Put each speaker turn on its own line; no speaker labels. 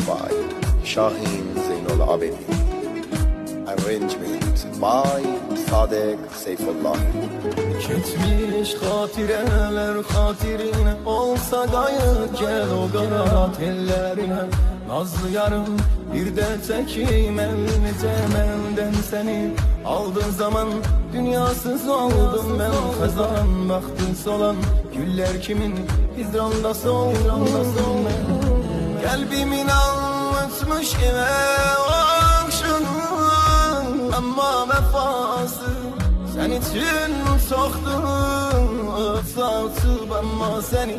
by Şahin Zeynul Abidin. Arrangement by Sadek Seyfullah.
Ketmiş hatireler hatirine, olsa gayet gel o kara tellerine. Nazlı yarım bir de tekim elden seni aldığın zaman dünyasız oldum ben. Kazan baktı solan güller kimin, hizranda soldan kalbimin anlatmış eve akşamı, ama vefası sen için çoktu, sağ ama seni